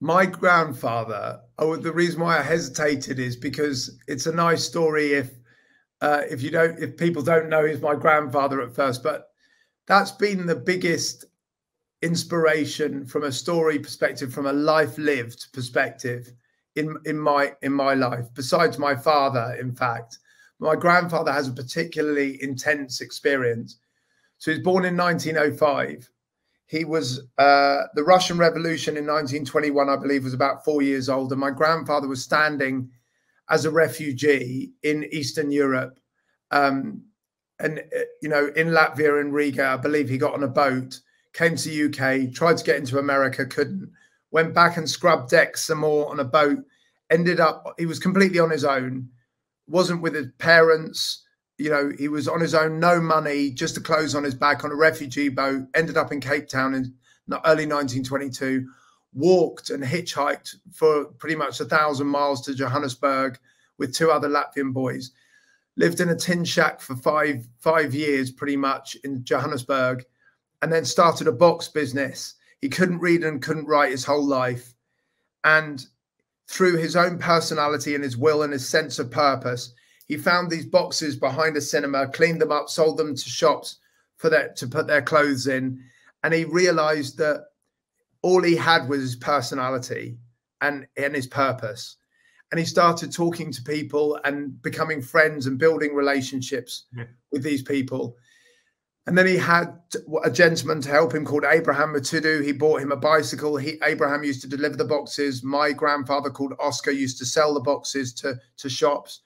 My grandfather, oh, the reason why I hesitated is because it's a nice story if people don't know he's my grandfather at first, but that's been the biggest inspiration from a story perspective, from a life lived perspective in my life. Besides my father, in fact, my grandfather has a particularly intense experience. So he was born in 1905. He was the Russian Revolution in 1921, I believe, was about 4 years old, and my grandfather was standing as a refugee in Eastern Europe, and in Latvia and Riga. I believe he got on a boat, came to the UK, tried to get into America, couldn't, went back and scrubbed decks some more on a boat, ended up, he was completely on his own, wasn't with his parents, he was on his own, no money, just the clothes on his back on a refugee boat, ended up in Cape Town in early 1922, walked and hitchhiked for pretty much 1,000 miles to Johannesburg with 2 other Latvian boys, lived in a tin shack for five years pretty much in Johannesburg, and then started a box business. He couldn't read and couldn't write his whole life. And through his own personality and his will and his sense of purpose, he found these boxes behind a cinema, cleaned them up, sold them to shops to put their clothes in. And he realized that all he had was his personality and his purpose. And he started talking to people and becoming friends and building relationships with these people. And then he had a gentleman to help him called Abraham Matudu. He bought him a bicycle. Abraham used to deliver the boxes. My grandfather called Oscar used to sell the boxes to shops.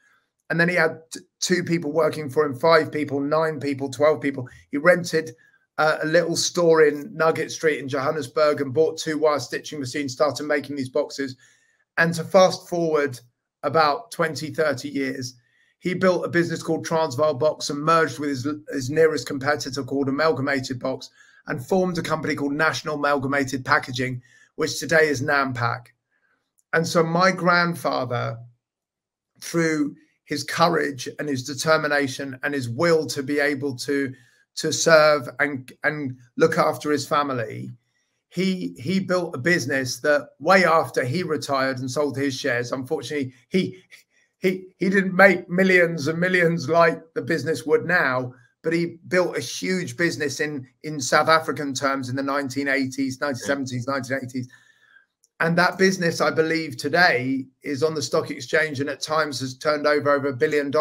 And then he had 2 people working for him, 5 people, 9 people, 12 people. He rented a little store in Nugget Street in Johannesburg and bought 2 wire stitching machines, started making these boxes. And to fast forward about 20, 30 years, he built a business called Transvaal Box and merged with his nearest competitor called Amalgamated Box and formed a company called National Amalgamated Packaging, which today is Nampak. And so my grandfather, through his courage and his determination and his will to be able to serve and look after his family, he built a business that way after he retired and sold his shares. Unfortunately, he didn't make millions and millions like the business would now, but he built a huge business in South African terms in the 1980s, 1970s, 1980s. And that business, I believe today, is on the stock exchange and at times has turned over $1 billion.